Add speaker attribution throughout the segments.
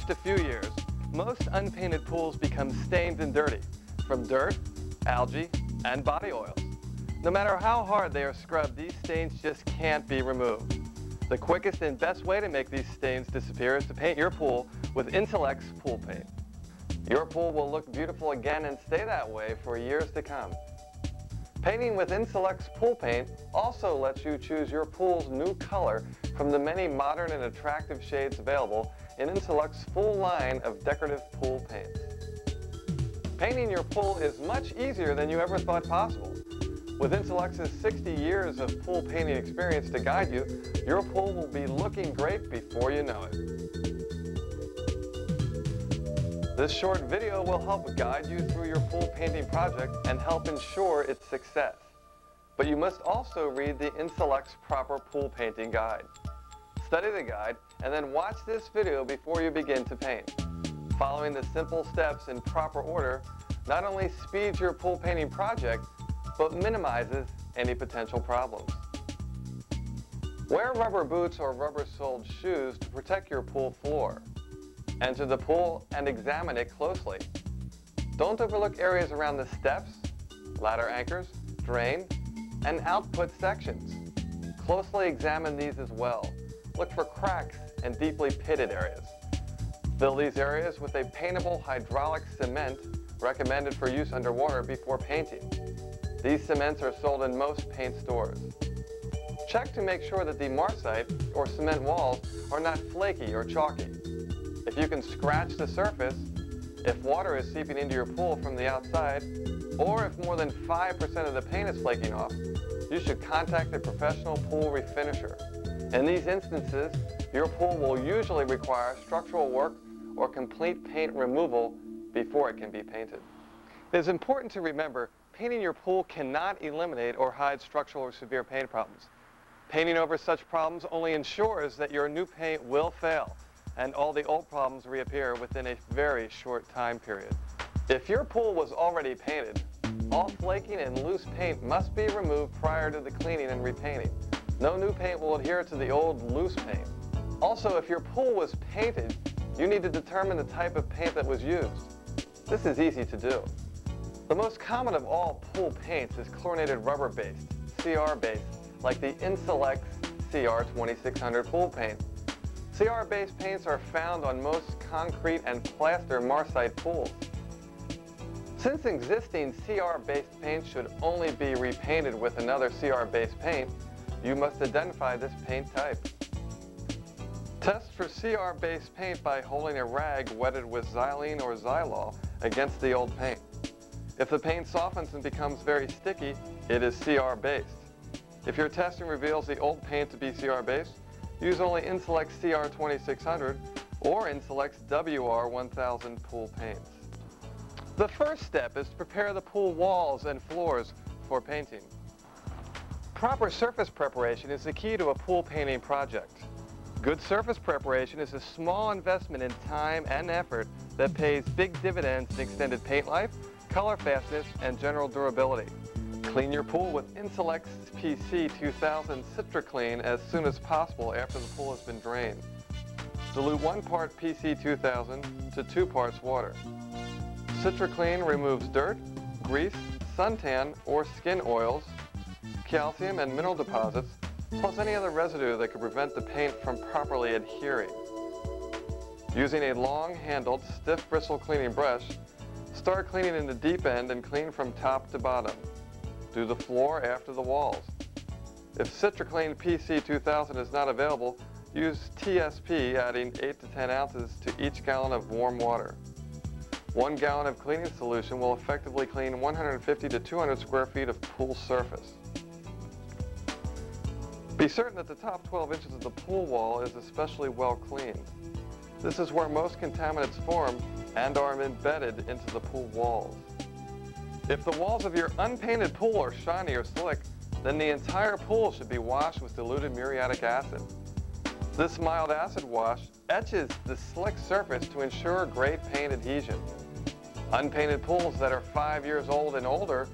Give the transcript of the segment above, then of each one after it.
Speaker 1: just a few years, most unpainted pools become stained and dirty from dirt, algae, and body oils. No matter how hard they are scrubbed, these stains just can't be removed. The quickest and best way to make these stains disappear is to paint your pool with Insl-x Pool Paint. Your pool will look beautiful again and stay that way for years to come. Painting with Insl-x Pool Paint also lets you choose your pool's new color from the many modern and attractive shades available in Insl-x's full line of decorative pool paints. Painting your pool is much easier than you ever thought possible. With Insl-x's 60 years of pool painting experience to guide you, your pool will be looking great before you know it. This short video will help guide you through your pool painting project and help ensure its success. But you must also read the Insl-x Proper Pool Painting Guide. Study the guide and then watch this video before you begin to paint. Following the simple steps in proper order not only speeds your pool painting project, but minimizes any potential problems. Wear rubber boots or rubber-soled shoes to protect your pool floor. Enter the pool and examine it closely. Don't overlook areas around the steps, ladder anchors, drain, and output sections. Closely examine these as well. Look for cracks and deeply pitted areas. Fill these areas with a paintable hydraulic cement recommended for use underwater before painting. These cements are sold in most paint stores. Check to make sure that the marcite or cement walls are not flaky or chalky. If you can scratch the surface, if water is seeping into your pool from the outside, or if more than 5% of the paint is flaking off, you should contact a professional pool refinisher. In these instances, your pool will usually require structural work or complete paint removal before it can be painted. It is important to remember, painting your pool cannot eliminate or hide structural or severe paint problems. Painting over such problems only ensures that your new paint will fail and all the old problems reappear within a very short time period. If your pool was already painted, all flaking and loose paint must be removed prior to the cleaning and repainting. No new paint will adhere to the old loose paint. Also, if your pool was painted, you need to determine the type of paint that was used. This is easy to do. The most common of all pool paints is chlorinated rubber-based, CR-based, like the Insl-x CR 2600 pool paint. CR-based paints are found on most concrete and plaster marcite pools. Since existing CR-based paint should only be repainted with another CR-based paint, you must identify this paint type. Test for CR-based paint by holding a rag wetted with xylene or xylol against the old paint. If the paint softens and becomes very sticky, it is CR-based. If your testing reveals the old paint to be CR-based, use only Insl-x CR 2600 or Insl-x WR 1000 pool paints. The first step is to prepare the pool walls and floors for painting. Proper surface preparation is the key to a pool painting project. Good surface preparation is a small investment in time and effort that pays big dividends in extended paint life, color fastness, and general durability. Clean your pool with Insl-x PC 2000 CitraClean as soon as possible after the pool has been drained. Dilute 1 part PC 2000 to 2 parts water. CitraClean removes dirt, grease, suntan, or skin oils, calcium and mineral deposits, plus any other residue that could prevent the paint from properly adhering. Using a long-handled, stiff bristle cleaning brush, start cleaning in the deep end and clean from top to bottom. Do the floor after the walls. If CitraClean PC 2000 is not available, use TSP, adding 8 to 10 ounces to each gallon of warm water. 1 gallon of cleaning solution will effectively clean 150 to 200 square feet of pool surface. Be certain that the top 12 inches of the pool wall is especially well cleaned. This is where most contaminants form and are embedded into the pool walls. If the walls of your unpainted pool are shiny or slick, then the entire pool should be washed with diluted muriatic acid. This mild acid wash etches the slick surface to ensure great paint adhesion. Unpainted pools that are 5 years old and older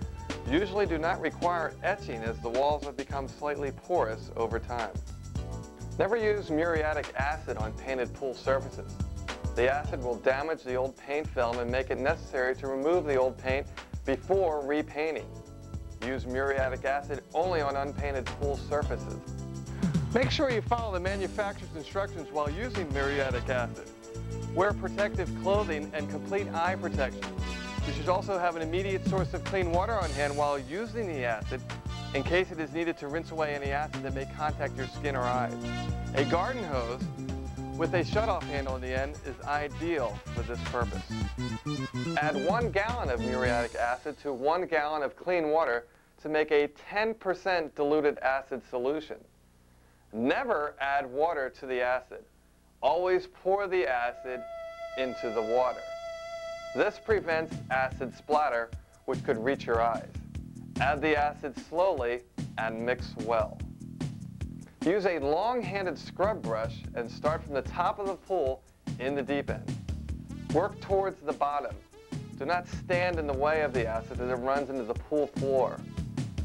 Speaker 1: usually do not require etching, as the walls have become slightly porous over time. Never use muriatic acid on painted pool surfaces. The acid will damage the old paint film and make it necessary to remove the old paint before repainting. Use muriatic acid only on unpainted pool surfaces. Make sure you follow the manufacturer's instructions while using muriatic acid. Wear protective clothing and complete eye protection. You should also have an immediate source of clean water on hand while using the acid in case it is needed to rinse away any acid that may contact your skin or eyes. A garden hose with a shutoff handle in the end is ideal for this purpose. Add 1 gallon of muriatic acid to 1 gallon of clean water to make a 10% diluted acid solution. Never add water to the acid. Always pour the acid into the water. This prevents acid splatter, which could reach your eyes. Add the acid slowly and mix well. Use a long-handled scrub brush and start from the top of the pool in the deep end. Work towards the bottom. Do not stand in the way of the acid as it runs into the pool floor.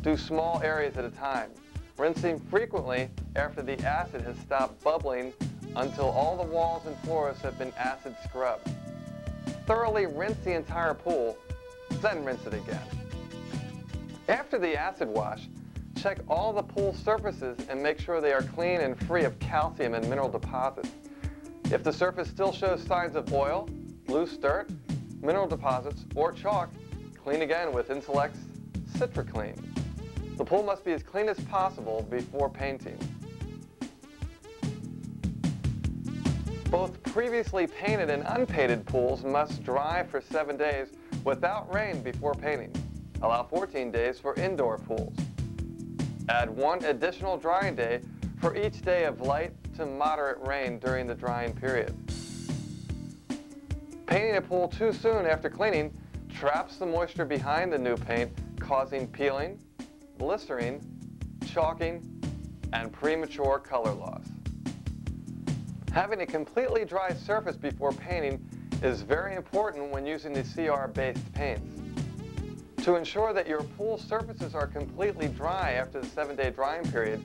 Speaker 1: Do small areas at a time, rinsing frequently after the acid has stopped bubbling until all the walls and floors have been acid scrubbed. Thoroughly rinse the entire pool, then rinse it again. After the acid wash, check all the pool surfaces and make sure they are clean and free of calcium and mineral deposits. If the surface still shows signs of oil, loose dirt, mineral deposits, or chalk, clean again with Insl-x Clean. The pool must be as clean as possible before painting. Both previously painted and unpainted pools must dry for 7 days without rain before painting. Allow 14 days for indoor pools. Add 1 additional drying day for each day of light to moderate rain during the drying period. Painting a pool too soon after cleaning traps the moisture behind the new paint, causing peeling, blistering, chalking, and premature color loss. Having a completely dry surface before painting is very important when using the CR-based paints. To ensure that your pool surfaces are completely dry after the 7-day drying period,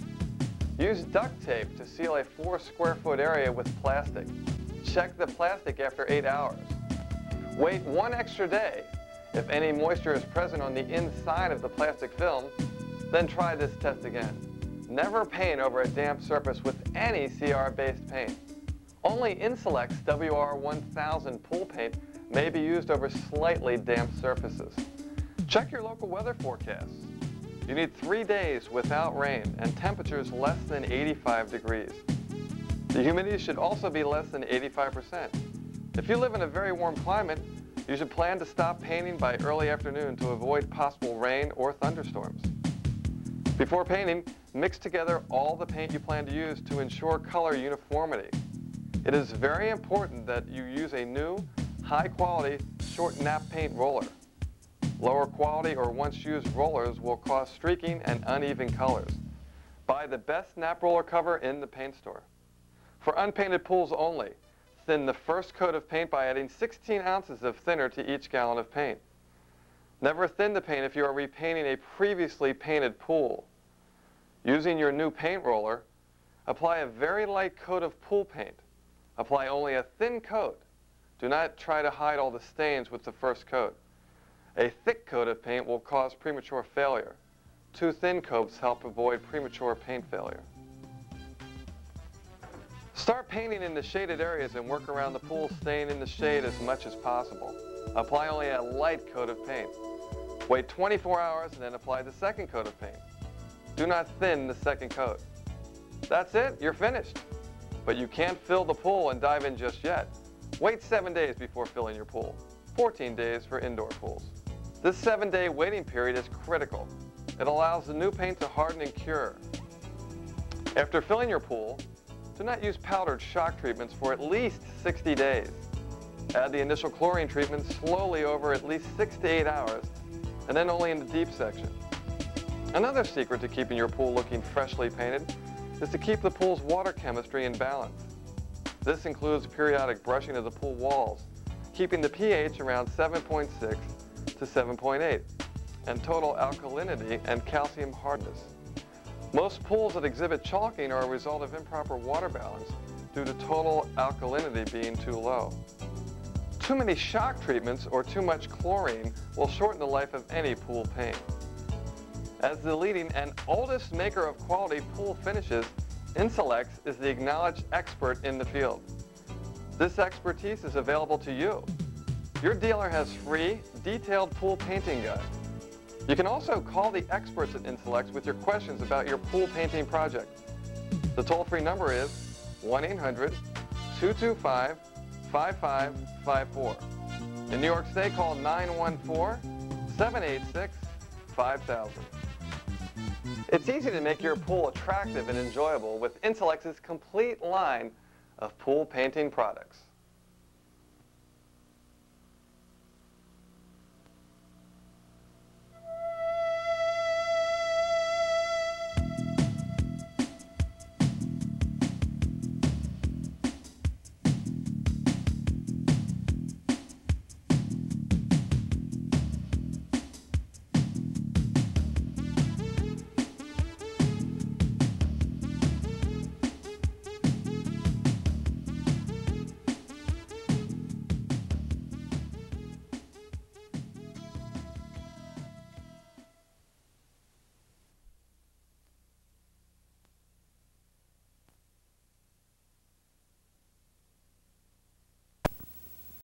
Speaker 1: use duct tape to seal a 4 square foot area with plastic. Check the plastic after 8 hours. Wait 1 extra day. If any moisture is present on the inside of the plastic film, then try this test again. Never paint over a damp surface with any CR-based paint. Only Insl-x WR1000 pool paint may be used over slightly damp surfaces. Check your local weather forecasts. You need 3 days without rain and temperatures less than 85 degrees. The humidity should also be less than 85%. If you live in a very warm climate, you should plan to stop painting by early afternoon to avoid possible rain or thunderstorms. Before painting, mix together all the paint you plan to use to ensure color uniformity. It is very important that you use a new, high-quality, short nap paint roller. Lower quality or once-used rollers will cause streaking and uneven colors. Buy the best nap roller cover in the paint store. For unpainted pools only, thin the first coat of paint by adding 16 ounces of thinner to each gallon of paint. Never thin the paint if you are repainting a previously painted pool. Using your new paint roller, apply a very light coat of pool paint. Apply only a thin coat. Do not try to hide all the stains with the first coat. A thick coat of paint will cause premature failure. 2 thin coats help avoid premature paint failure. Start painting in the shaded areas and work around the pool, staying in the shade as much as possible. Apply only a light coat of paint. Wait 24 hours and then apply the second coat of paint. Do not thin the second coat. That's it, you're finished. But you can't fill the pool and dive in just yet. Wait 7 days before filling your pool. 14 days for indoor pools. This 7-day waiting period is critical. It allows the new paint to harden and cure. After filling your pool, do not use powdered shock treatments for at least 60 days. Add the initial chlorine treatment slowly over at least 6 to 8 hours, and then only in the deep section. Another secret to keeping your pool looking freshly painted is to keep the pool's water chemistry in balance. This includes periodic brushing of the pool walls, keeping the pH around 7.6 to 7.8, and total alkalinity and calcium hardness. Most pools that exhibit chalking are a result of improper water balance due to total alkalinity being too low. Too many shock treatments or too much chlorine will shorten the life of any pool paint. As the leading and oldest maker of quality pool finishes, Insl-x is the acknowledged expert in the field. This expertise is available to you. Your dealer has free, detailed pool painting guides. You can also call the experts at Insl-x with your questions about your pool painting project. The toll-free number is 1-800-225-5554. In New York State, call 914-786-5000. It's easy to make your pool attractive and enjoyable with Insl-x's complete line of pool painting products.